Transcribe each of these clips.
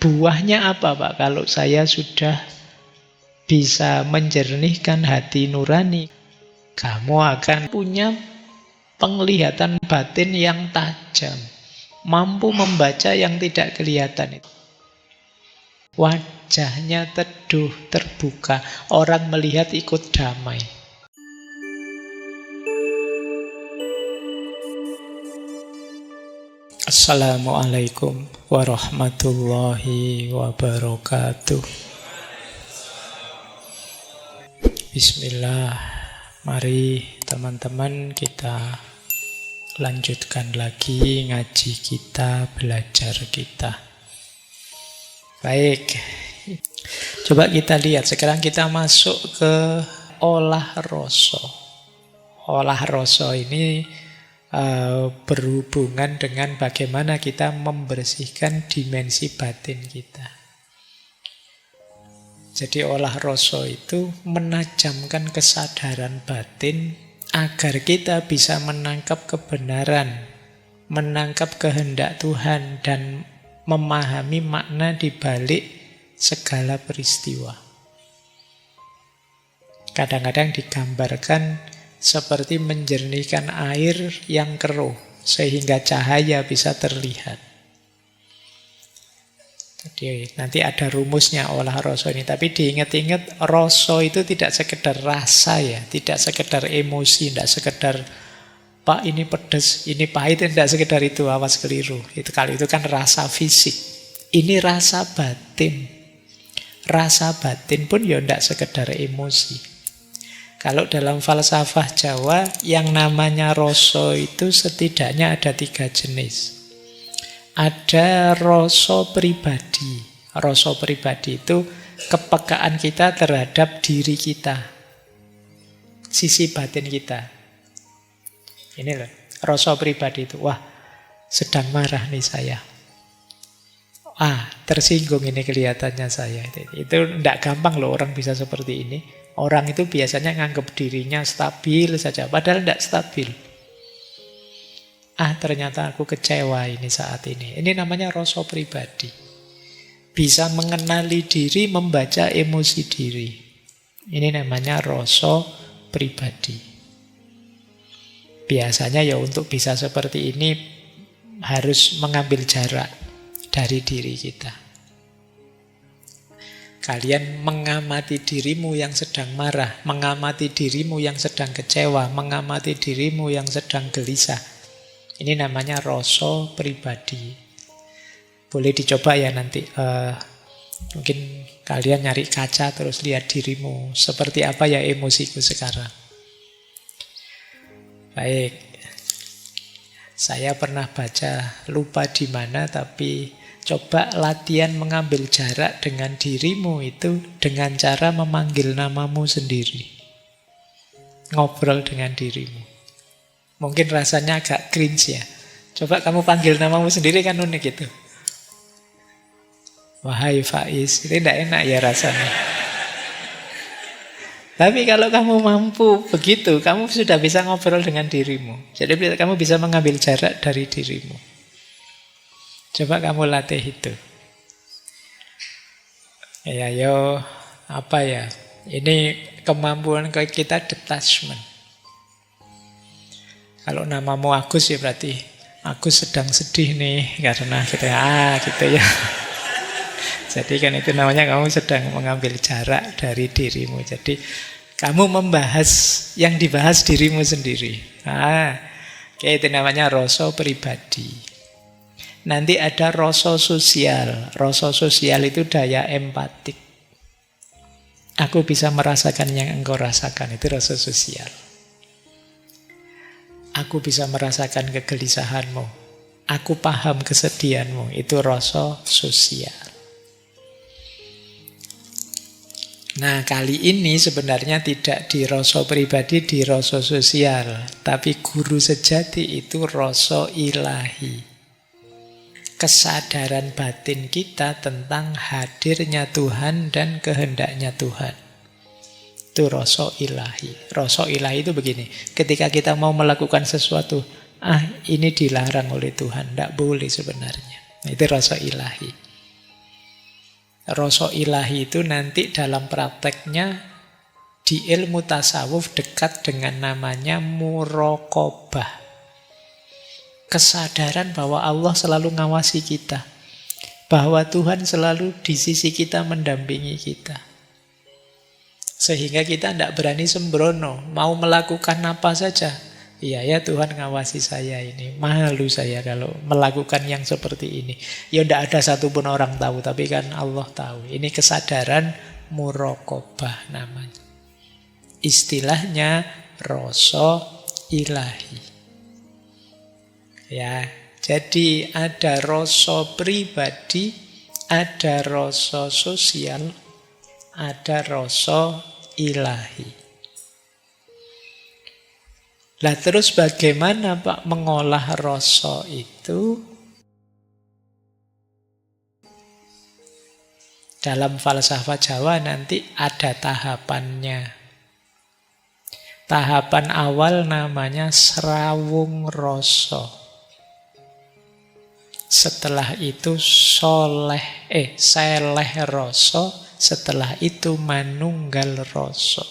Buahnya apa Pak kalau saya sudah bisa menjernihkan hati nurani? Kamu akan punya penglihatan batin yang tajam. Mampu membaca yang tidak kelihatan itu. Wajahnya teduh, terbuka. Orang melihat ikut damai. Assalamualaikum warahmatullahi wabarakatuh. Bismillah. Mari teman-teman kita lanjutkan lagi ngaji kita, belajar kita. Baik. Coba kita lihat. Sekarang kita masuk ke olah rasa. Olah rasa ini berhubungan dengan bagaimana kita membersihkan dimensi batin kita. Jadi olah rasa itu menajamkan kesadaran batin agar kita bisa menangkap kebenaran, menangkap kehendak Tuhan, dan memahami makna di balik segala peristiwa. Kadang-kadang digambarkan seperti menjernihkan air yang keruh, sehingga cahaya bisa terlihat. Jadi nanti ada rumusnya olah rasa ini. Tapi diingat-ingat, rasa itu tidak sekedar rasa ya, tidak sekedar emosi, tidak sekedar Pak ini pedas, ini pahit, tidak sekedar itu, awas keliru. Itu kalau itu kan rasa fisik. Ini rasa batin. Rasa batin pun ya tidak sekedar emosi. Kalau dalam falsafah Jawa, yang namanya rasa itu setidaknya ada 3 jenis. Ada rasa pribadi. Rasa pribadi itu kepekaan kita terhadap diri kita, sisi batin kita. Ini loh, rasa pribadi itu. Wah, sedang marah nih saya. Tersinggung ini kelihatannya saya. Itu tidak gampang loh orang bisa seperti ini. Orang itu biasanya nganggap dirinya stabil saja, padahal tidak stabil. Ternyata aku kecewa ini saat ini. Ini namanya rasa pribadi. Bisa mengenali diri, membaca emosi diri. Ini namanya rasa pribadi. Biasanya ya untuk bisa seperti ini harus mengambil jarak dari diri kita. Kalian mengamati dirimu yang sedang marah, mengamati dirimu yang sedang kecewa, mengamati dirimu yang sedang gelisah. Ini namanya rasa pribadi. Boleh dicoba ya nanti. Mungkin kalian nyari kaca terus lihat dirimu. Seperti apa ya emosiku sekarang. Baik. Saya pernah baca, lupa di mana, tapi coba latihan mengambil jarak dengan dirimu itu dengan cara memanggil namamu sendiri. Ngobrol dengan dirimu. Mungkin rasanya agak cringe ya. Coba kamu panggil namamu sendiri, kan unik itu. Wahai Faiz, itu tidak enak ya rasanya. Tapi kalau kamu mampu begitu, kamu sudah bisa ngobrol dengan dirimu. Jadi kamu bisa mengambil jarak dari dirimu. Coba kamu latih itu. Apa ya? Ini kemampuan kita detachment. Kalau namamu Agus ya berarti Agus sedang sedih nih karena gitu ya. Jadi kan itu namanya kamu sedang mengambil jarak dari dirimu. Jadi kamu membahas yang dibahas dirimu sendiri. Itu namanya rasa pribadi. Nanti ada rasa sosial. Rasa sosial itu daya empatik. Aku bisa merasakan yang engkau rasakan, itu rasa sosial. Aku bisa merasakan kegelisahanmu. Aku paham kesedihanmu. Itu rasa sosial. Nah, kali ini sebenarnya tidak di rasa pribadi, di rasa sosial. Tapi guru sejati itu rasa ilahi. Kesadaran batin kita tentang hadirnya Tuhan dan kehendaknya Tuhan. Itu rasa ilahi. Rasa ilahi itu begini. Ketika kita mau melakukan sesuatu, ini dilarang oleh Tuhan, tidak boleh sebenarnya. Itu rasa ilahi. Rasa ilahi itu nanti dalam prakteknya di ilmu tasawuf dekat dengan namanya muraqabah. Kesadaran bahwa Allah selalu ngawasi kita. Bahwa Tuhan selalu di sisi kita mendampingi kita. Sehingga kita tidak berani sembrono. Mau melakukan apa saja. Iya ya Tuhan ngawasi saya ini. Malu saya kalau melakukan yang seperti ini. Ya tidak ada satupun orang tahu. Tapi kan Allah tahu. Ini kesadaran muraqabah namanya. Istilahnya rasa ilahi. Ya, jadi ada rasa pribadi, ada rasa sosial, ada rasa ilahi. Lah terus bagaimana Pak mengolah rasa itu? Dalam falsafah Jawa nanti ada tahapannya. Tahapan awal namanya srawung rasa. Setelah itu seleh rasa, setelah itu manunggal rasa.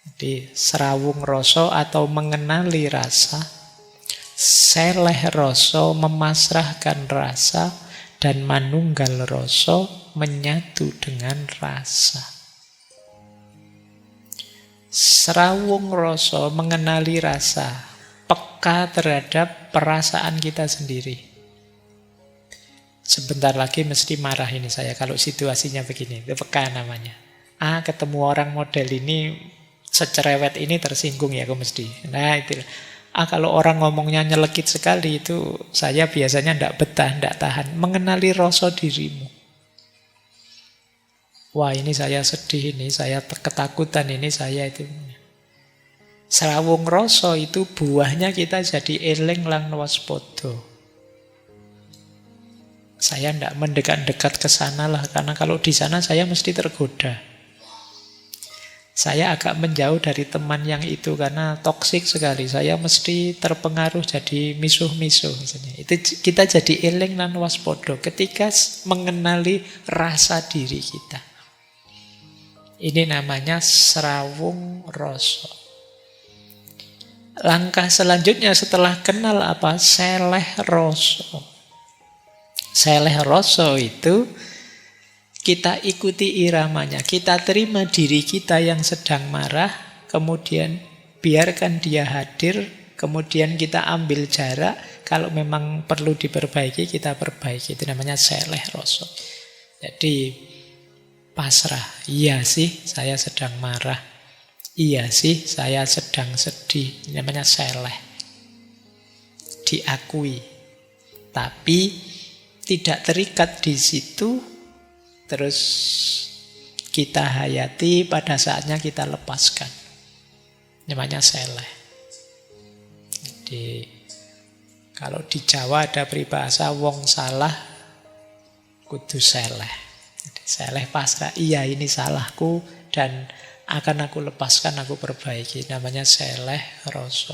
Jadi srawung rasa atau mengenali rasa, seleh rasa memasrahkan rasa, dan manunggal rasa menyatu dengan rasa. Srawung rasa mengenali rasa, peka terhadap perasaan kita sendiri. Sebentar lagi mesti marah ini saya kalau situasinya begini. Itu peka namanya. Ketemu orang model ini, secerewet ini tersinggung ya aku mesti. Nah itu. Kalau orang ngomongnya nyelekit sekali itu saya biasanya tidak betah, tidak tahan. Mengenali rasa dirimu. Wah ini saya sedih, ini saya ketakutan, ini saya itu. Srawung rasa itu buahnya kita jadi eling lan waspada. Saya tidak mendekat-dekat ke sana lah, karena kalau di sana saya mesti tergoda. Saya agak menjauh dari teman yang itu karena toksik sekali. Saya mesti terpengaruh jadi misuh-misuh. Itu kita jadi eling lan waspada ketika mengenali rasa diri kita. Ini namanya srawung rasa. Langkah selanjutnya setelah kenal apa? Seleh rasa. Seleh rasa itu kita ikuti iramanya. Kita terima diri kita yang sedang marah, kemudian biarkan dia hadir, kemudian kita ambil jarak. Kalau memang perlu diperbaiki, kita perbaiki. Itu namanya seleh rasa. Jadi pasrah. Iya sih, saya sedang marah. Iya sih, saya sedang sedih. Ini namanya seleh. Diakui. Tapi tidak terikat di situ. Terus kita hayati, pada saatnya kita lepaskan. Ini namanya seleh. Jadi kalau di Jawa ada peribahasa wong salah kudu seleh. Jadi, seleh pasrah. Iya ini salahku dan akan aku lepaskan, aku perbaiki. Namanya seleh rasa.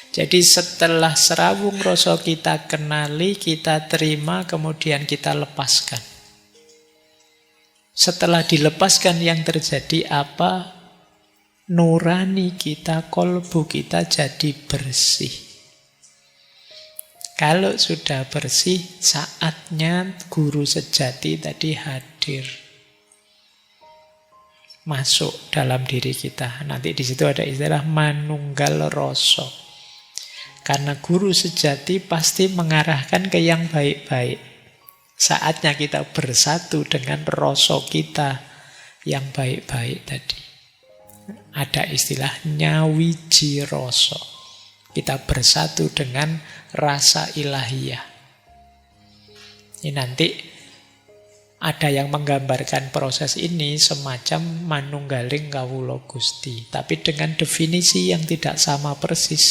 Jadi setelah srawung rasa kita kenali, kita terima, kemudian kita lepaskan. Setelah dilepaskan yang terjadi apa? Nurani kita, kolbu kita jadi bersih. Kalau sudah bersih, saatnya guru sejati tadi hadir. Masuk dalam diri kita. Nanti di situ ada istilah manunggal rasa. Karena guru sejati pasti mengarahkan ke yang baik-baik. Saatnya kita bersatu dengan rasa kita yang baik-baik tadi. Ada istilah nyawiji rasa. Kita bersatu dengan rasa ilahiyah. Ini nanti ada yang menggambarkan proses ini semacam manunggaling kawula Gusti, tapi dengan definisi yang tidak sama persis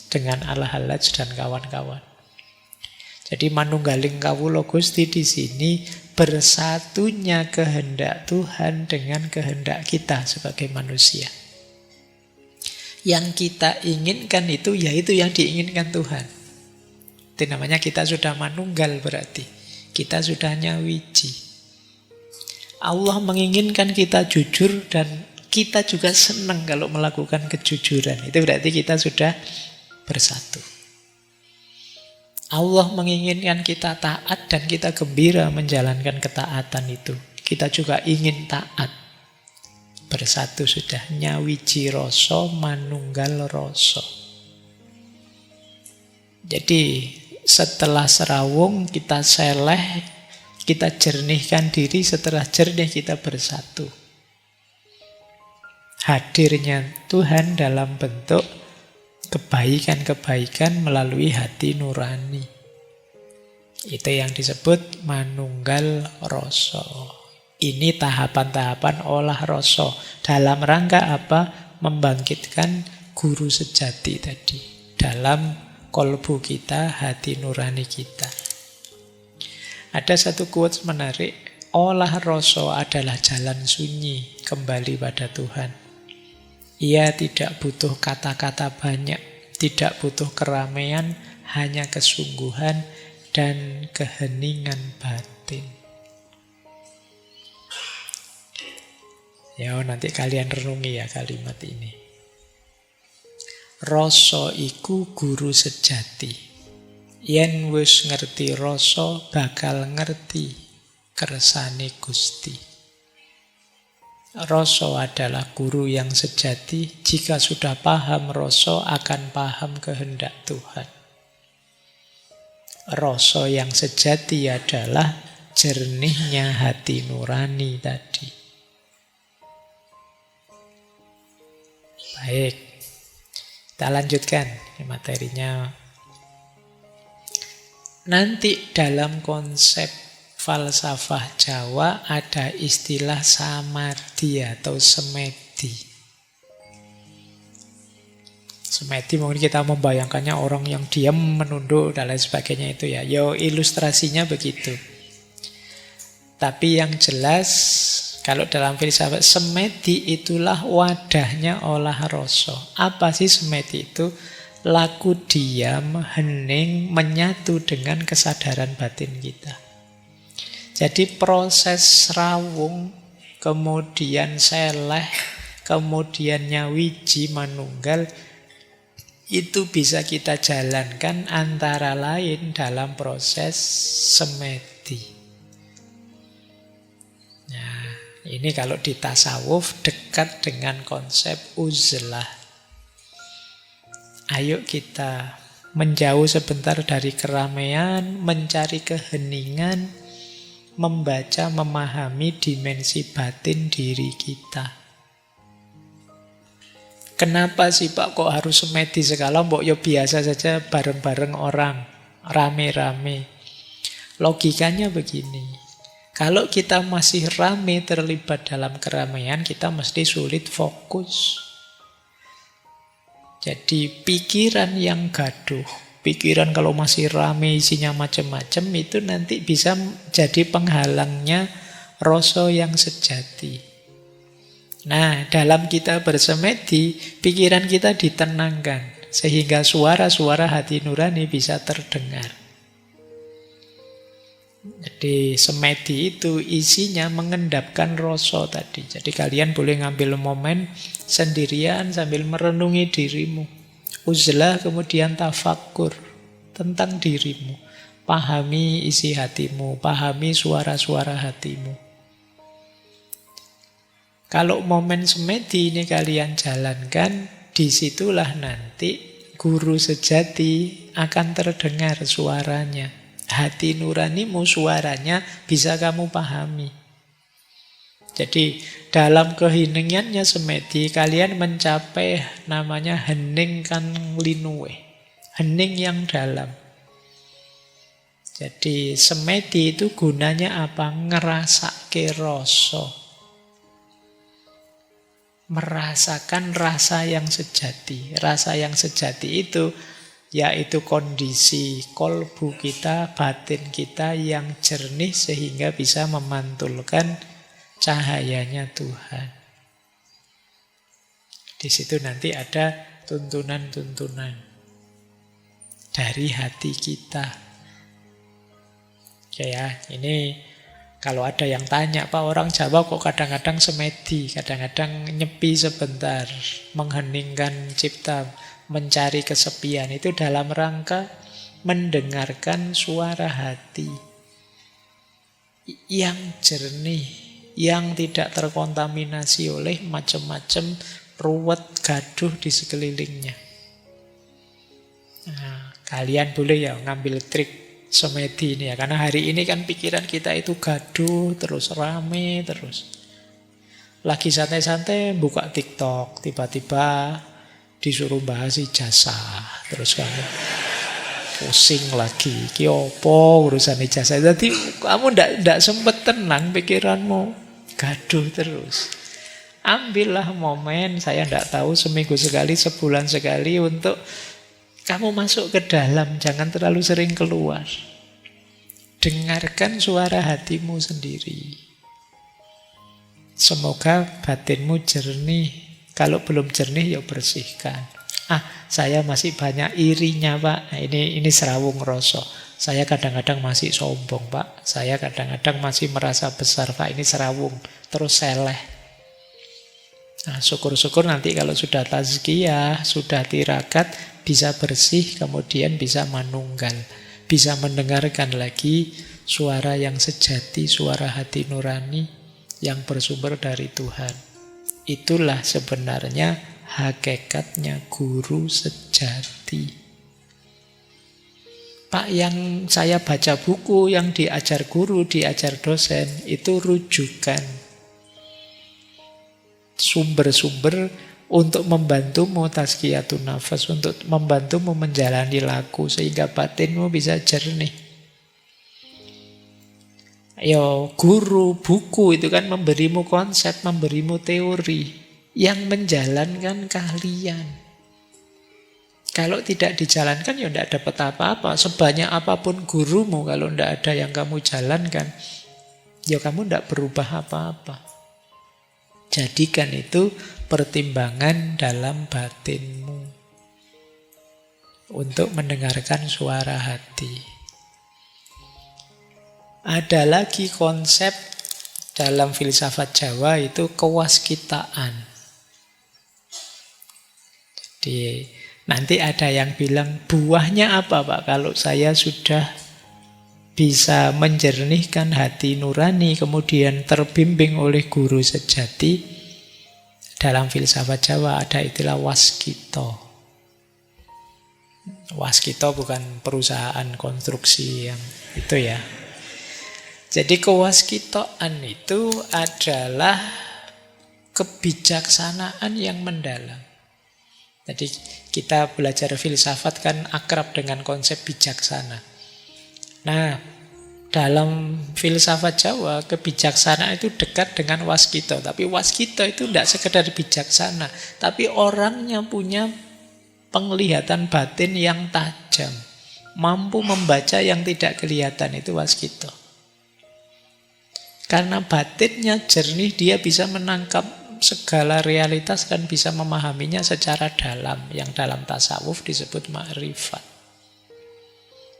dengan Al-Hallaj dan kawan-kawan. Jadi manunggaling kawula Gusti di sini bersatunya kehendak Tuhan dengan kehendak kita sebagai manusia. Yang kita inginkan itu yaitu yang diinginkan Tuhan. Itu namanya kita sudah manunggal berarti. Kita sudah nyawiji. Allah menginginkan kita jujur dan kita juga senang kalau melakukan kejujuran. Itu berarti kita sudah bersatu. Allah menginginkan kita taat dan kita gembira menjalankan ketaatan itu. Kita juga ingin taat. Bersatu sudah. Nyawiji rasa manunggal rasa. Jadi setelah serawung kita seleh, kita jernihkan diri, setelah jernih kita bersatu. Hadirnya Tuhan dalam bentuk kebaikan-kebaikan melalui hati nurani. Itu yang disebut manunggal rasa. Ini tahapan-tahapan olah rasa. Dalam rangka apa? Membangkitkan guru sejati tadi. Dalam kolbu kita, hati nurani kita. Ada satu quotes menarik. Olah rasa adalah jalan sunyi kembali pada Tuhan. Ia tidak butuh kata-kata banyak, tidak butuh keramaian, hanya kesungguhan dan keheningan batin. Ya, nanti kalian renungi ya kalimat ini. Rasa iku guru sejati. Yen wis ngerti rasa, bakal ngerti kersane Gusti. Rasa adalah guru yang sejati. Jika sudah paham rasa, akan paham kehendak Tuhan. Rasa yang sejati adalah jernihnya hati nurani tadi. Baik, kita lanjutkan materinya. Nanti dalam konsep falsafah Jawa ada istilah samadhi atau semedi. Semedi mungkin kita membayangkannya orang yang diam, menunduk, dan lain sebagainya itu ya. Yo, ilustrasinya begitu. Tapi yang jelas, kalau dalam filsafat, semedi itulah wadahnya olah rasa. Apa sih semedi itu? Laku diam, hening, menyatu dengan kesadaran batin kita. Jadi proses rawung, kemudian seleh, kemudian nyawiji manunggal, itu bisa kita jalankan antara lain dalam proses semedi. Nah, ini kalau di tasawuf dekat dengan konsep uzlah. Ayo kita menjauh sebentar dari keramaian, mencari keheningan, membaca, memahami dimensi batin diri kita. Kenapa sih Pak kok harus semedi segala? Mbok ya biasa saja bareng-bareng orang, rame-rame. Logikanya begini. Kalau kita masih rame terlibat dalam keramaian, kita mesti sulit fokus. Jadi pikiran yang gaduh, pikiran kalau masih rame isinya macam-macam, itu nanti bisa jadi penghalangnya rasa yang sejati. Nah, dalam kita bersemedi, pikiran kita ditenangkan, sehingga suara-suara hati nurani bisa terdengar. Jadi semedi itu isinya mengendapkan rasa tadi. Jadi kalian boleh ngambil momen sendirian sambil merenungi dirimu. Uzlah kemudian tafakkur tentang dirimu. Pahami isi hatimu, pahami suara-suara hatimu. Kalau momen semedi ini kalian jalankan, disitulah nanti guru sejati akan terdengar suaranya. Hati nuranimu suaranya bisa kamu pahami. Jadi dalam keheningannya semedi kalian mencapai namanya hening kan linuwe. Hening yang dalam. Jadi semedi itu gunanya apa? Ngerasake rasa. Merasakan rasa yang sejati. Rasa yang sejati itu yaitu kondisi kolbu kita, batin kita yang jernih sehingga bisa memantulkan cahayanya Tuhan. Di situ nanti ada tuntunan-tuntunan dari hati kita. Oke ya, ini kalau ada yang tanya, Pak, orang Jawa kok kadang-kadang semedi, kadang-kadang nyepi sebentar, mengheningkan cipta, mencari kesepian. Itu dalam rangka mendengarkan suara hati yang jernih, yang tidak terkontaminasi oleh macam-macam ruwet gaduh di sekelilingnya. Nah, kalian boleh ya ngambil trik semedi ini ya, karena hari ini kan pikiran kita itu gaduh terus, rame terus. Lagi santai-santai buka TikTok, tiba-tiba disuruh bahas ijazah, terus kamu pusing lagi, ki opo urusan ijazah. Jadi kamu ndak sempet tenang, pikiranmu gaduh terus. Ambillah momen, saya ndak tahu, seminggu sekali, sebulan sekali, untuk kamu masuk ke dalam, jangan terlalu sering keluar. Dengarkan suara hatimu sendiri. Semoga batinmu jernih. Kalau belum jernih, ya bersihkan. Saya masih banyak irinya, Pak. Nah, ini serawung rasa. Saya kadang-kadang masih sombong, Pak. Saya kadang-kadang masih merasa besar, Pak. Ini serawung. Terus seleh. Nah, syukur-syukur nanti kalau sudah tazkiyah, sudah tirakat, bisa bersih, kemudian bisa manunggal. Bisa mendengarkan lagi suara yang sejati, suara hati nurani yang bersumber dari Tuhan. Itulah sebenarnya hakikatnya guru sejati. Pak, yang saya baca buku, yang diajar guru, diajar dosen, itu rujukan. Sumber-sumber untuk membantumu tazkiyatun nafas, untuk membantumu menjalani laku, sehingga batinmu bisa jernih. Guru, buku itu kan memberimu konsep, memberimu teori. Yang menjalankan kalian. Kalau tidak dijalankan, ya tidak dapat apa-apa. Sebanyak apapun gurumu, kalau tidak ada yang kamu jalankan, ya kamu tidak berubah apa-apa. Jadikan itu pertimbangan dalam batinmu untuk mendengarkan suara hati. Ada lagi konsep dalam filsafat Jawa, itu kewaskitaan. Jadi nanti ada yang bilang, buahnya apa, Pak, kalau saya sudah bisa menjernihkan hati nurani, kemudian terbimbing oleh guru sejati. Dalam filsafat Jawa ada istilah waskito. Waskito bukan perusahaan konstruksi yang itu ya. Jadi kewaskitaan itu adalah kebijaksanaan yang mendalam. Jadi kita belajar filsafat kan akrab dengan konsep bijaksana. Nah, dalam filsafat Jawa, kebijaksanaan itu dekat dengan waskito. Tapi waskito itu tidak sekedar bijaksana, tapi orangnya punya penglihatan batin yang tajam, mampu membaca yang tidak kelihatan, itu waskito. Karena batinnya jernih, dia bisa menangkap segala realitas dan bisa memahaminya secara dalam, yang dalam tasawuf disebut ma'rifat.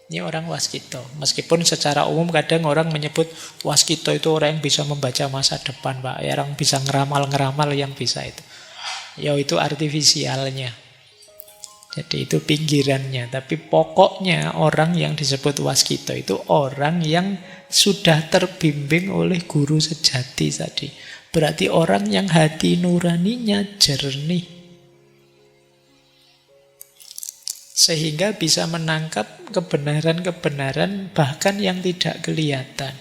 Ini orang waskito. Meskipun secara umum kadang orang menyebut waskito itu orang yang bisa membaca masa depan, Pak. Orang bisa ngeramal-ngeramal, yang bisa itu. Ya itu artifisialnya. Jadi itu pinggirannya. Tapi pokoknya orang yang disebut waskito itu orang yang sudah terbimbing oleh guru sejati tadi. Berarti orang yang hati nuraninya jernih. Sehingga bisa menangkap kebenaran-kebenaran bahkan yang tidak kelihatan.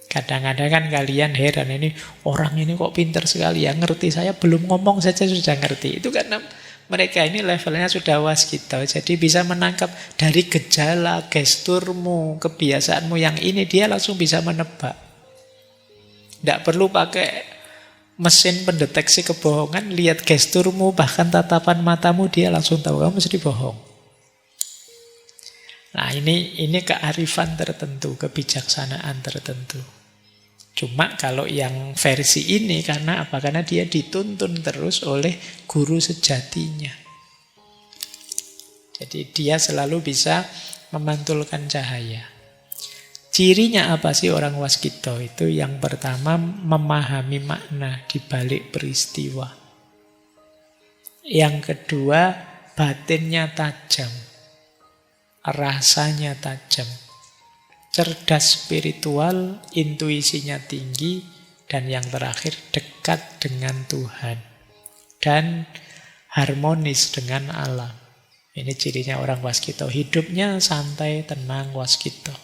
Kadang-kadang kan kalian heran, ini orang ini kok pintar sekali ya, ngerti, saya belum ngomong saja sudah ngerti. Itu karena mereka ini levelnya sudah waskito. Jadi bisa menangkap dari gejala, gesturmu, kebiasaanmu yang ini, dia langsung bisa menebak. Tidak perlu pakai mesin pendeteksi kebohongan, lihat gesturmu, bahkan tatapan matamu, dia langsung tahu kamu mesti bohong. Nah ini kearifan tertentu, kebijaksanaan tertentu. Cuma kalau yang versi ini, karena apa? Karena dia dituntun terus oleh guru sejatinya. Jadi dia selalu bisa memantulkan cahaya. Cirinya apa sih orang waskita itu? Yang pertama, memahami makna di balik peristiwa. Yang kedua, batinnya tajam. Rasanya tajam. Cerdas spiritual, intuisinya tinggi, dan yang terakhir dekat dengan Tuhan. Dan harmonis dengan alam. Ini cirinya orang waskita. Hidupnya santai, tenang, waskita.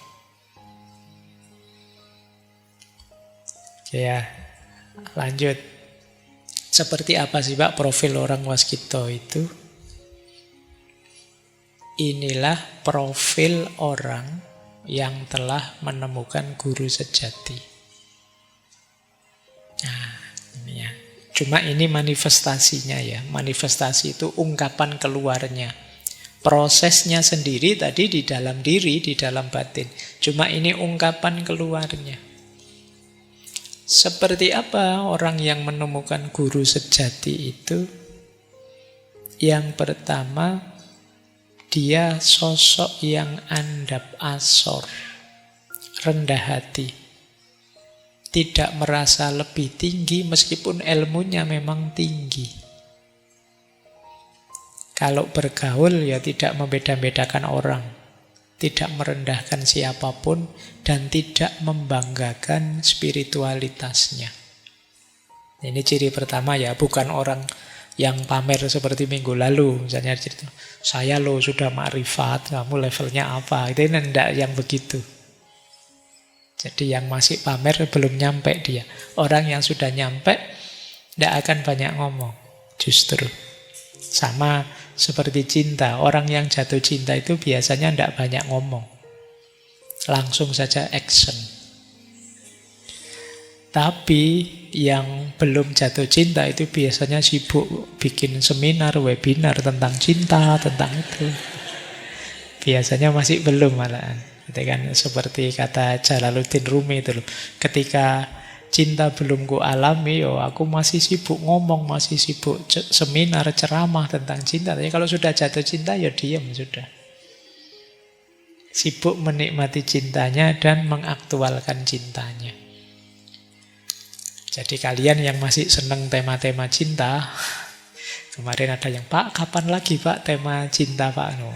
Ya, lanjut. Seperti apa sih Pak profil orang waskita itu? Inilah profil orang yang telah menemukan guru sejati. Nah, ini ya. Cuma ini manifestasinya ya. Manifestasi itu ungkapan keluarnya. Prosesnya sendiri tadi di dalam diri, di dalam batin. Cuma ini ungkapan keluarnya. Seperti apa orang yang menemukan guru sejati itu? Yang pertama, dia sosok yang andap asor, rendah hati. Tidak merasa lebih tinggi meskipun ilmunya memang tinggi. Kalau bergaul ya tidak membeda-bedakan orang. Tidak merendahkan siapapun dan tidak membanggakan spiritualitasnya. Ini ciri pertama ya, bukan orang yang pamer seperti minggu lalu. Misalnya cerita, saya loh sudah ma'rifat, kamu levelnya apa? Itu tidak yang begitu. Jadi yang masih pamer belum nyampe dia. Orang yang sudah nyampe tidak akan banyak ngomong, justru. Sama seperti cinta. Orang yang jatuh cinta itu biasanya tidak banyak ngomong. Langsung saja action. Tapi yang belum jatuh cinta itu biasanya sibuk bikin seminar, webinar tentang cinta, tentang itu. Biasanya masih belum malahan. Itu kan seperti kata Jalaluddin Rumi itu loh. Ketika cinta belum ku alami, aku masih sibuk ngomong, masih sibuk seminar, ceramah tentang cinta. Tapi kalau sudah jatuh cinta, ya diam sudah. Sibuk menikmati cintanya dan mengaktualkan cintanya. Jadi kalian yang masih seneng tema-tema cinta, kemarin ada yang, Pak, kapan lagi Pak tema cinta Pak? No.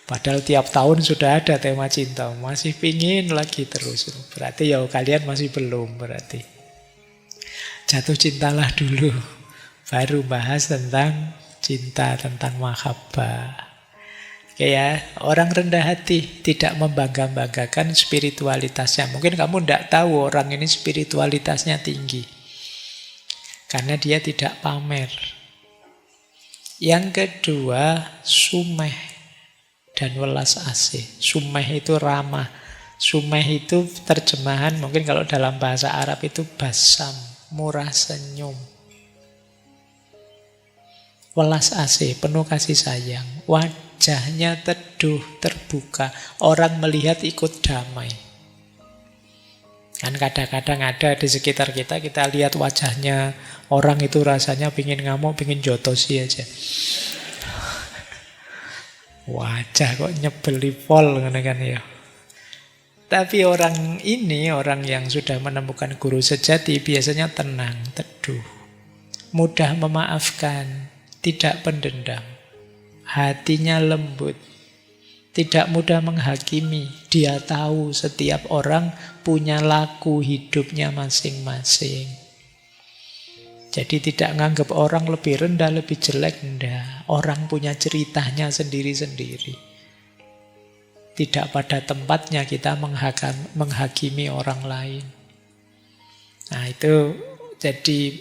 Padahal tiap tahun sudah ada tema cinta, masih pingin lagi terus. Berarti ya kalian masih belum berarti. Jatuh cintalah dulu, baru bahas tentang cinta, tentang mahabbah. Oke ya, orang rendah hati, tidak membangga-banggakan spiritualitasnya. Mungkin kamu tidak tahu orang ini spiritualitasnya tinggi. Karena dia tidak pamer. Yang kedua, sumeh dan welas asih. Sumeh itu ramah. Sumeh itu terjemahan mungkin kalau dalam bahasa Arab itu basam, murah senyum. Welas asih, penuh kasih sayang. Wajahnya teduh, terbuka. Orang melihat ikut damai. Kan kadang-kadang ada di sekitar kita, kita lihat wajahnya orang itu rasanya pingin ngamuk, pingin jotosi aja. Wajah kok nyebeli pol kan ya. Tapi orang ini, orang yang sudah menemukan guru sejati biasanya tenang, teduh, mudah memaafkan, tidak pendendam, hatinya lembut, tidak mudah menghakimi. Dia tahu setiap orang punya laku hidupnya masing-masing. Jadi tidak menganggap orang lebih rendah, lebih jelek, enggak. Orang punya ceritanya sendiri-sendiri. Tidak pada tempatnya kita menghakimi orang lain. Nah itu jadi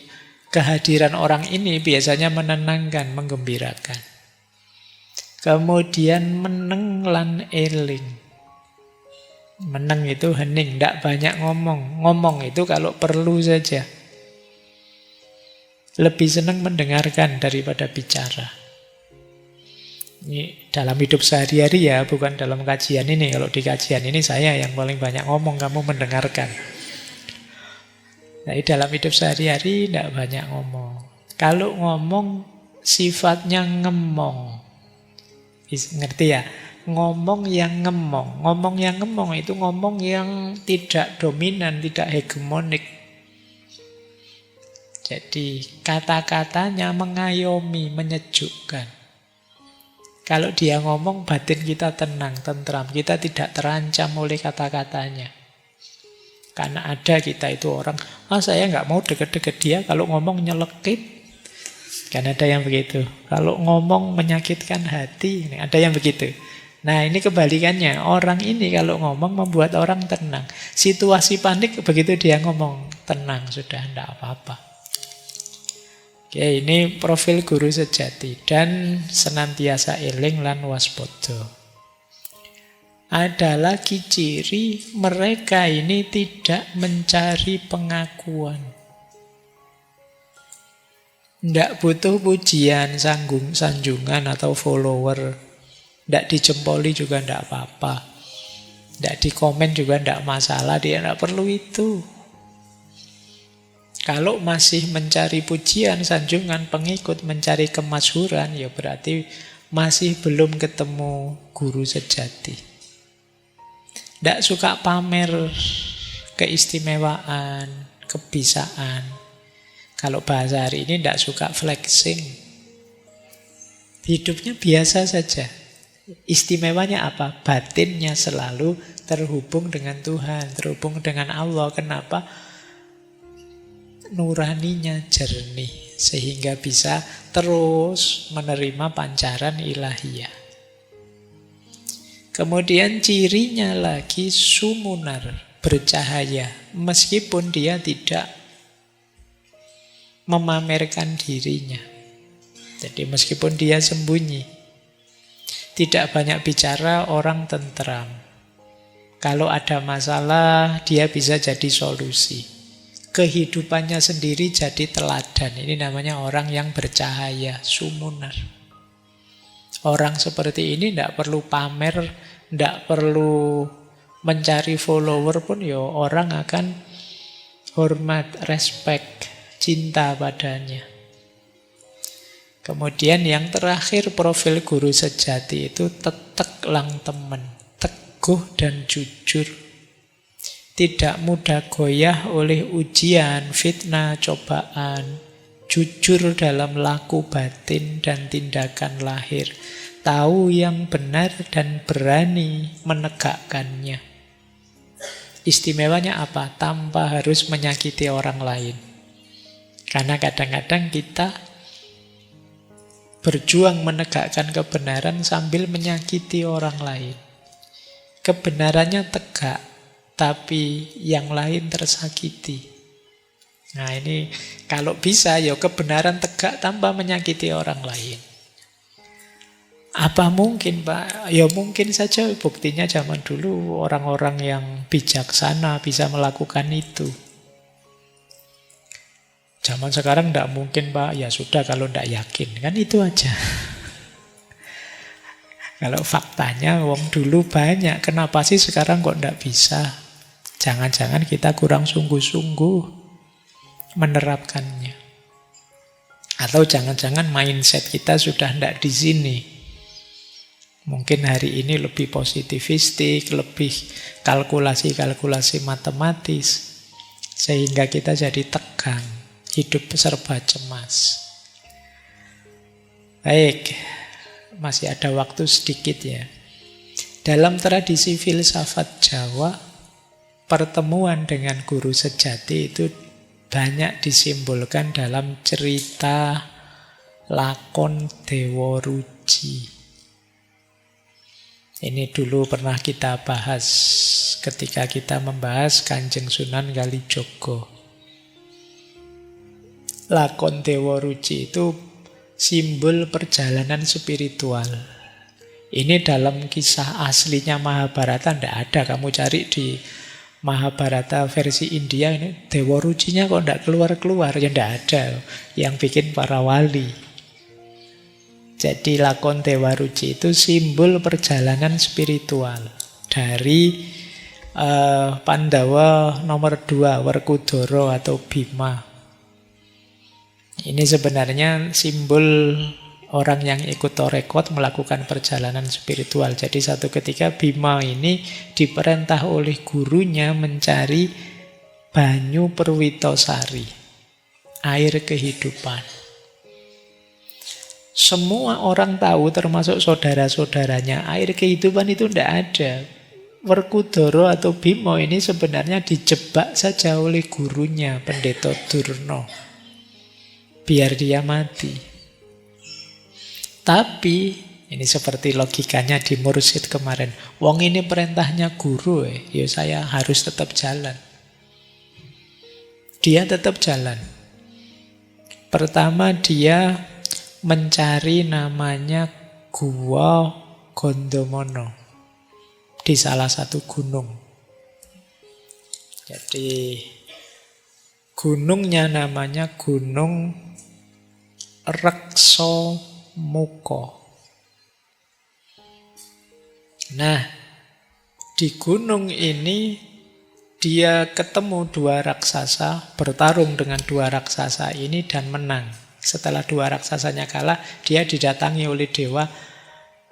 kehadiran orang ini biasanya menenangkan, menggembirakan. Kemudian meneng lan eling. Meneng itu hening, tidak banyak ngomong. Ngomong itu kalau perlu saja. Lebih senang mendengarkan daripada bicara. Ini dalam hidup sehari-hari ya, bukan dalam kajian ini. Kalau di kajian ini saya yang paling banyak ngomong, kamu mendengarkan. Nah, dalam hidup sehari-hari tidak banyak ngomong. Kalau ngomong sifatnya ngemong. Ngerti ya? ngomong yang ngemong. Ngomong yang ngemong itu ngomong yang tidak dominan, tidak hegemonik. Jadi kata-katanya mengayomi, menyejukkan. Kalau dia ngomong, batin kita tenang, tentram. Kita tidak terancam oleh kata-katanya. Karena ada kita itu orang, saya nggak mau deket-deket dia, kalau ngomong nyelekit. Kan ada yang begitu. Kalau ngomong menyakitkan hati, ada yang begitu. Nah ini kebalikannya. Orang ini kalau ngomong membuat orang tenang. Situasi panik begitu dia ngomong, tenang sudah, tidak apa-apa. Oke, ini profil guru sejati. Dan senantiasa eling lan waspada. Ada lagi ciri mereka ini tidak mencari pengakuan. Tidak butuh pujian, sanjungan atau follower. Tidak dijempoli juga tidak apa-apa. Tidak dikomen juga tidak masalah. Dia tidak perlu itu. Kalau masih mencari pujian, sanjungan, pengikut, mencari kemasyhuran, ya berarti masih belum ketemu guru sejati. Tidak suka pamer keistimewaan, kebisaan. Kalau bahasa hari ini tidak suka flexing. Hidupnya biasa saja. Istimewanya apa? Batinnya selalu terhubung dengan Tuhan, terhubung dengan Allah. Kenapa? Nuraninya jernih, sehingga bisa terus menerima pancaran ilahiyah. Kemudian cirinya lagi sumunar, bercahaya. Meskipun dia tidak memamerkan dirinya. Jadi meskipun dia sembunyi. Tidak banyak bicara, orang tentram. Kalau ada masalah, dia bisa jadi solusi. Kehidupannya sendiri jadi teladan. Ini namanya orang yang bercahaya, sumunar. Orang seperti ini tidak perlu pamer, tidak perlu mencari follower pun ya orang akan hormat, respect, cinta padanya. Kemudian yang terakhir profil guru sejati itu tetek lang temen, teguh dan jujur. Tidak mudah goyah oleh ujian, fitnah, cobaan. Jujur dalam laku batin dan tindakan lahir. Tahu yang benar dan berani menegakkannya. Istimewanya apa? Tanpa harus menyakiti orang lain. Karena kadang-kadang kita berjuang menegakkan kebenaran sambil menyakiti orang lain. Kebenarannya tegak, tapi yang lain tersakiti. Nah ini kalau bisa ya kebenaran tegak tanpa menyakiti orang lain. Apa mungkin Pak? Ya mungkin saja, buktinya zaman dulu orang-orang yang bijaksana bisa melakukan itu. Zaman sekarang tidak mungkin Pak, ya sudah kalau tidak yakin. Kan itu aja. Kalau faktanya wong dulu banyak, kenapa sih sekarang kok tidak bisa? Jangan-jangan kita kurang sungguh-sungguh menerapkannya. Atau jangan-jangan mindset kita sudah tidak di sini. Mungkin hari ini lebih positivistik, lebih kalkulasi-kalkulasi matematis. Sehingga kita jadi tegang, hidup serba cemas. Baik, masih ada waktu sedikit ya. Dalam tradisi filsafat Jawa, pertemuan dengan guru sejati itu banyak disimbolkan dalam cerita lakon Dewa Ruci. Ini dulu pernah kita bahas ketika kita membahas Kanjeng Sunan Kalijaga. Lakon Dewa Ruci itu simbol perjalanan spiritual. Ini dalam kisah aslinya Mahabharata tidak ada. Kamu cari di Mahabharata versi India ini Dewa Rucinya kok tidak keluar-keluar, ya tidak ada. Yang bikin para wali. Jadi lakon Dewa Ruci itu simbol perjalanan spiritual dari Pandawa nomor 2, Werkudara atau Bima. Ini sebenarnya simbol orang yang ikut torekot melakukan perjalanan spiritual. Jadi satu ketika Bima ini diperintah oleh gurunya mencari banyu Perwitosari, air kehidupan. Semua orang tahu, termasuk saudara-saudaranya, air kehidupan itu tidak ada. Werkudara atau Bima ini sebenarnya dijebak saja oleh gurunya, Pendeta Durna, biar dia mati. Tapi ini seperti logikanya di Mursyid kemarin. Wong ini perintahnya guru, ya saya harus tetap jalan. Dia tetap jalan. Pertama dia mencari namanya Gua Gondomono di salah satu gunung. Jadi gunungnya namanya Gunung Rekso Muko. Nah, di gunung ini dia ketemu dua raksasa, bertarung dengan dua raksasa ini dan menang. Setelah dua raksasanya kalah, dia didatangi oleh dewa.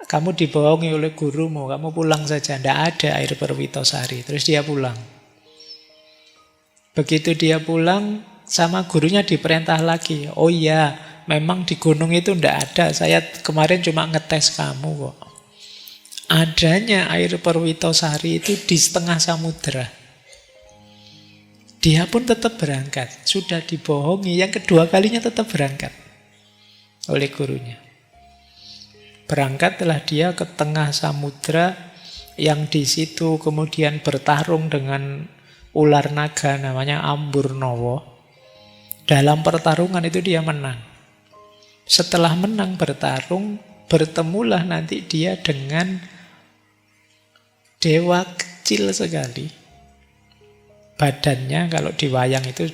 Kamu dibohongi oleh gurumu, kamu pulang saja. Tidak ada air Perwitosari. Terus dia pulang. Begitu dia pulang, sama gurunya diperintah lagi. Oh iya, memang di gunung itu tidak ada. Saya kemarin cuma ngetes kamu kok. Adanya air Perwitosari itu di setengah samudera. Dia pun tetap berangkat. Sudah dibohongi, yang kedua kalinya tetap berangkat oleh gurunya. Berangkatlah dia ke tengah samudera, yang di situ kemudian bertarung dengan ular naga namanya Amburnowo. Dalam pertarungan itu dia menang. Setelah menang bertarung, bertemulah nanti dia dengan dewa kecil sekali. Badannya kalau di wayang itu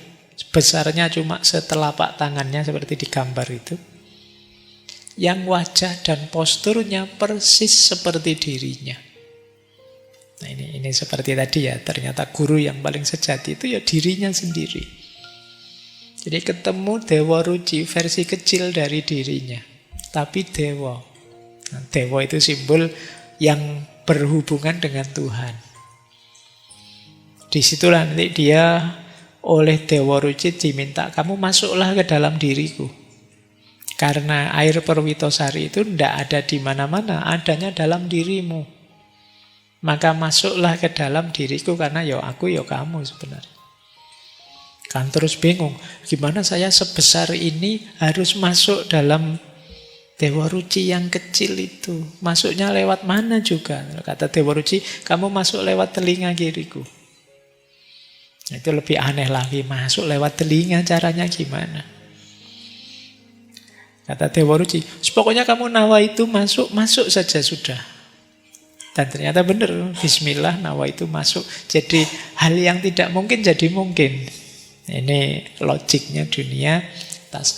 besarnya cuma setelapak tangannya seperti di gambar itu. Yang wajah dan posturnya persis seperti dirinya. Nah ini seperti tadi ya, ternyata guru yang paling sejati itu ya dirinya sendiri. Jadi ketemu Dewa Ruci versi kecil dari dirinya. Tapi dewa. Nah, dewa itu simbol yang berhubungan dengan Tuhan. Disitulah nanti dia oleh Dewa Ruci diminta, kamu masuklah ke dalam diriku. Karena air Perwitosari itu tidak ada di mana-mana, adanya dalam dirimu. Maka masuklah ke dalam diriku karena ya aku ya kamu sebenarnya. Kan terus bingung, gimana saya sebesar ini harus masuk dalam Dewa Ruci yang kecil itu. Masuknya lewat mana juga? Kata Dewa Ruci, kamu masuk lewat telinga kiriku. Itu lebih aneh lagi, masuk lewat telinga caranya gimana? Kata Dewa Ruci, pokoknya kamu nawa itu masuk saja sudah. Dan ternyata benar, bismillah nawa itu masuk. Jadi hal yang tidak mungkin jadi mungkin. Ini logiknya dunia.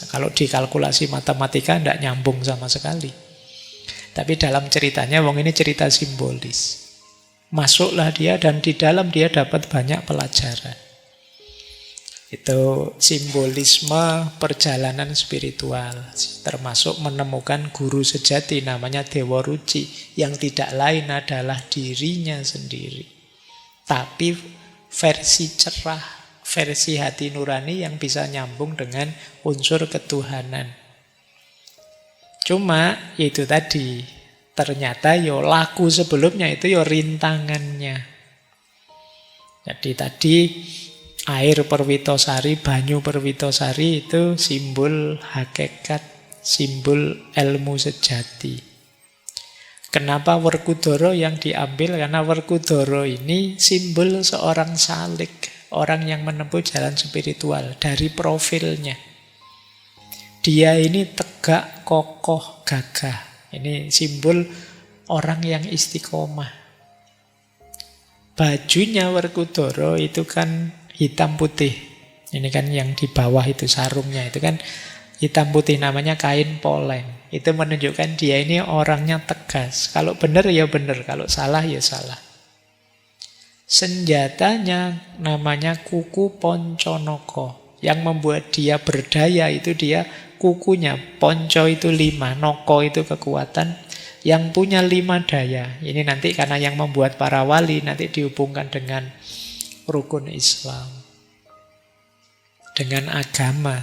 Kalau dikalkulasi matematika tidak nyambung sama sekali. Tapi dalam ceritanya, wong ini cerita simbolis. Masuklah dia dan di dalam dia dapat banyak pelajaran. Itu simbolisme perjalanan spiritual. Termasuk menemukan guru sejati namanya Dewa Ruci. Yang tidak lain adalah dirinya sendiri. Tapi versi cerah, versi hati nurani yang bisa nyambung dengan unsur ketuhanan. Cuma itu tadi, ternyata yo laku sebelumnya itu yo rintangannya. Jadi tadi air Perwitosari, banyu Perwitosari itu simbol hakikat, simbol ilmu sejati. Kenapa Werkudara yang diambil? Karena Werkudara ini simbol seorang salik. Orang yang menempuh jalan spiritual dari profilnya. Dia ini tegak, kokoh, gagah. Ini simbol orang yang istiqomah. Bajunya Werkudara itu kan hitam putih. Ini kan yang di bawah itu sarungnya. Itu kan hitam putih, namanya kain poleng. Itu menunjukkan dia ini orangnya tegas. Kalau benar ya benar, kalau salah ya salah. Senjatanya namanya kuku Ponconoko. Yang membuat dia berdaya itu dia kukunya. Ponco itu 5, noko itu kekuatan. Yang punya 5 daya. Ini nanti karena yang membuat para wali nanti dihubungkan dengan rukun Islam, dengan agama.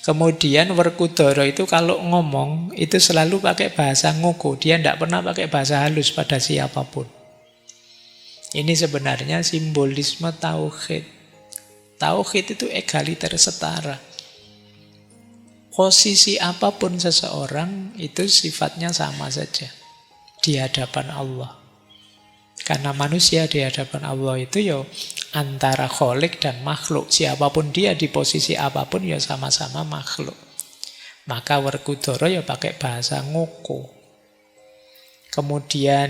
Kemudian Werkudara itu kalau ngomong itu selalu pakai bahasa ngoko. Dia tidak pernah pakai bahasa halus pada siapapun. Ini sebenarnya simbolisme tauhid. Tauhid itu egaliter, setara. Posisi apapun seseorang itu sifatnya sama saja di hadapan Allah. Karena manusia di hadapan Allah itu ya antara kholik dan makhluk. Siapapun dia di posisi apapun ya sama-sama makhluk. Maka Werkudara ya pakai bahasa ngoko. Kemudian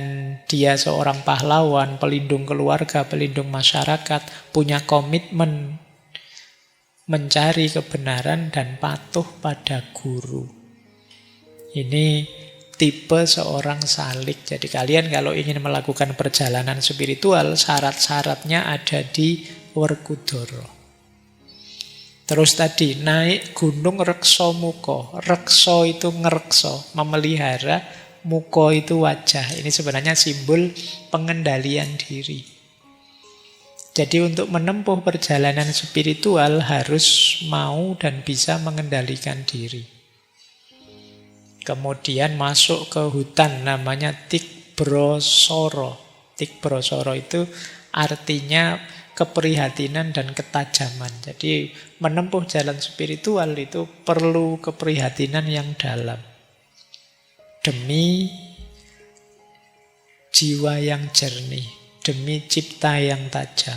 dia seorang pahlawan, pelindung keluarga, pelindung masyarakat, punya komitmen mencari kebenaran dan patuh pada guru. Ini tipe seorang salik. Jadi kalian kalau ingin melakukan perjalanan spiritual, syarat-syaratnya ada di Werkudara. Terus tadi, naik gunung Rekso Muko. Rekso itu ngerekso, memelihara. Muko itu wajah. Ini sebenarnya simbol pengendalian diri. Jadi untuk menempuh perjalanan spiritual harus mau dan bisa mengendalikan diri. Kemudian masuk ke hutan namanya Tikbrosoro. Tikbrosoro itu artinya keprihatinan dan ketajaman. Jadi menempuh jalan spiritual itu perlu keprihatinan yang dalam. Demi jiwa yang jernih, demi cipta yang tajam.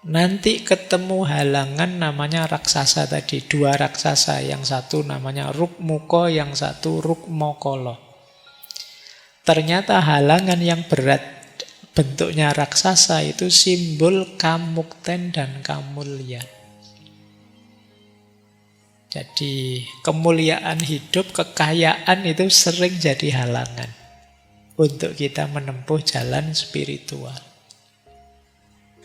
Nanti ketemu halangan namanya raksasa tadi. 2 raksasa, yang satu namanya Rukmuko, yang satu Rukmokolo. Ternyata halangan yang berat bentuknya raksasa itu simbol kamukten dan kamulyan. Jadi kemuliaan hidup, kekayaan itu sering jadi halangan untuk kita menempuh jalan spiritual.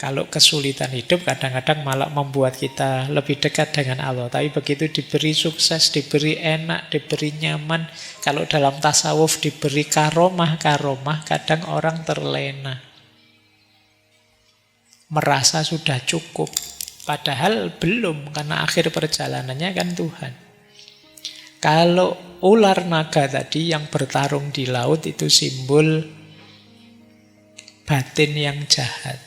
Kalau kesulitan hidup kadang-kadang malah membuat kita lebih dekat dengan Allah. Tapi begitu diberi sukses, diberi enak, diberi nyaman, kalau dalam tasawuf diberi karomah-karomah, kadang orang terlena. Merasa sudah cukup. Padahal belum, karena akhir perjalanannya kan Tuhan. Kalau ular naga tadi yang bertarung di laut itu simbol batin yang jahat,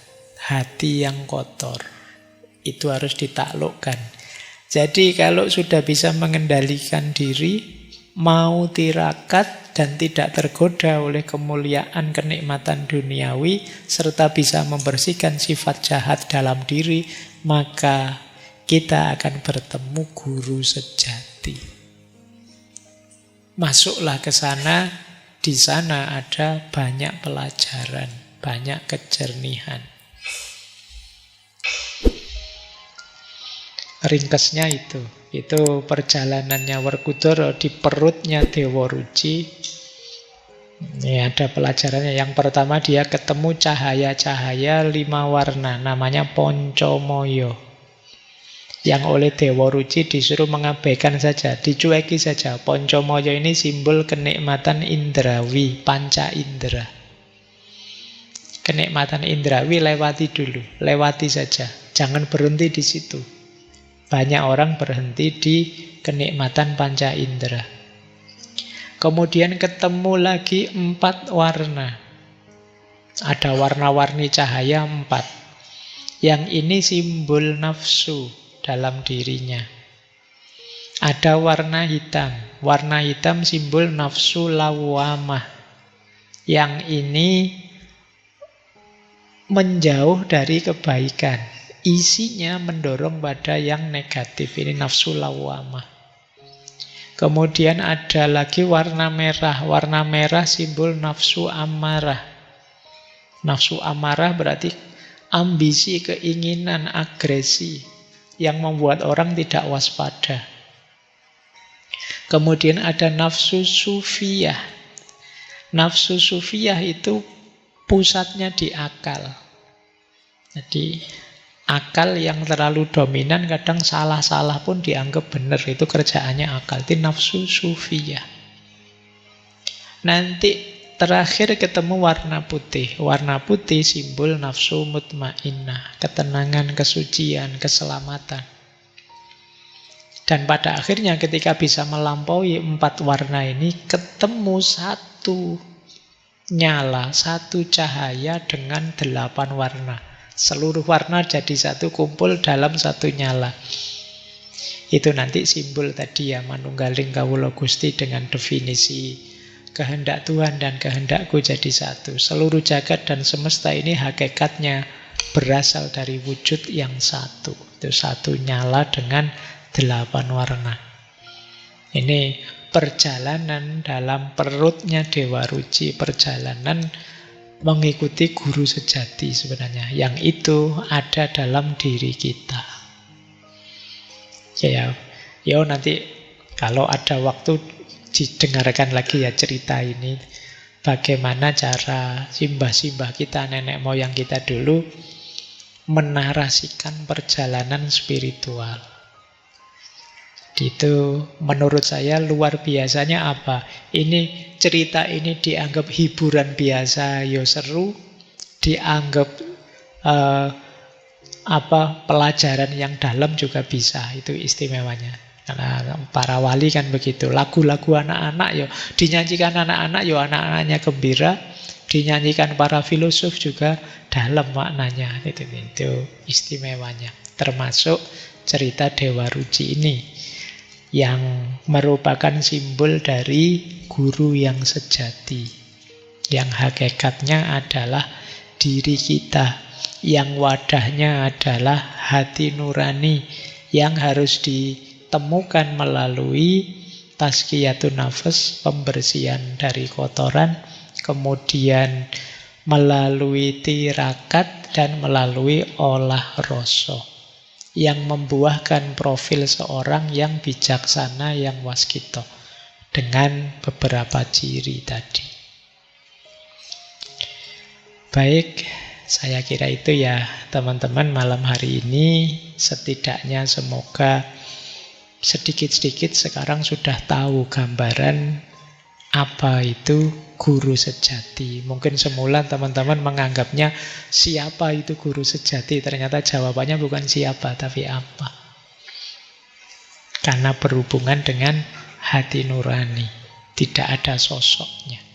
hati yang kotor. Itu harus ditaklukkan. Jadi kalau sudah bisa mengendalikan diri, mau tirakat dan tidak tergoda oleh kemuliaan kenikmatan duniawi, serta bisa membersihkan sifat jahat dalam diri, maka kita akan bertemu guru sejati. Masuklah ke sana, di sana ada banyak pelajaran, banyak kejernihan. Ringkesnya itu perjalanannya Werkudara di perutnya Dewa Ruci. Ini ada pelajarannya. Yang pertama dia ketemu cahaya-cahaya 5 warna, namanya Poncomoyo. Yang oleh Dewa Ruci disuruh mengabaikan saja, dicueki saja. Poncomoyo ini simbol kenikmatan indrawi, panca indera. Kenikmatan indrawi lewati dulu, lewati saja. Jangan berhenti di situ. Banyak orang berhenti di kenikmatan panca indera. Kemudian ketemu lagi 4 warna. Ada warna-warni cahaya 4. Yang ini simbol nafsu dalam dirinya. Ada warna hitam. Warna hitam simbol nafsu lawamah. Yang ini menjauh dari kebaikan. Isinya mendorong pada yang negatif. Ini nafsu lawamah. Kemudian ada lagi warna merah. Warna merah simbol nafsu amarah. Nafsu amarah berarti ambisi, keinginan, agresi yang membuat orang tidak waspada. Kemudian ada nafsu sufiyah. Nafsu sufiyah itu pusatnya di akal. Jadi Akal yang terlalu dominan kadang salah-salah pun dianggap benar. Itu kerjaannya akal. Itu nafsu sufiyah. Nanti terakhir ketemu warna putih. Warna putih simbol nafsu mutmainnah. Ketenangan, kesucian, keselamatan. Dan pada akhirnya ketika bisa melampaui 4 warna ini, ketemu satu nyala, satu cahaya dengan 8 warna. Seluruh warna jadi satu, kumpul dalam satu nyala. Itu nanti simbol tadi ya, manunggaling kawula Gusti dengan definisi kehendak Tuhan dan kehendakku jadi satu. Seluruh jagat dan semesta ini hakikatnya berasal dari wujud yang satu. Itu satu nyala dengan 8 warna. Ini perjalanan dalam perutnya Dewa Ruci, perjalanan mengikuti guru sejati sebenarnya. Yang itu ada dalam diri kita. Ya, nanti kalau ada waktu didengarkan lagi ya cerita ini. Bagaimana cara simbah-simbah kita, nenek moyang kita dulu menarasikan perjalanan spiritual. Itu menurut saya luar biasanya apa? Cerita ini dianggap hiburan biasa, yo seru, dianggap pelajaran yang dalam juga bisa. Itu istimewanya. Karena para wali kan begitu. Lagu-lagu anak-anak yo dinyanyikan anak-anak, yo anak-anaknya gembira. Dinyanyikan para filosof juga dalam maknanya. Itu istimewanya. Termasuk cerita Dewa Ruci ini, yang merupakan simbol dari guru yang sejati, yang hakikatnya adalah diri kita, yang wadahnya adalah hati nurani, yang harus ditemukan melalui tazkiyatun nafas, pembersihan dari kotoran, kemudian melalui tirakat dan melalui olah rasa, yang membuahkan profil seorang yang bijaksana, yang waskito, dengan beberapa ciri tadi. Baik, saya kira itu ya teman-teman malam hari ini. Setidaknya semoga sedikit-sedikit sekarang sudah tahu gambaran apa itu guru sejati. Mungkin semula teman-teman menganggapnya siapa itu guru sejati. Ternyata jawabannya bukan siapa, tapi apa. Karena berhubungan dengan hati nurani. Tidak ada sosoknya.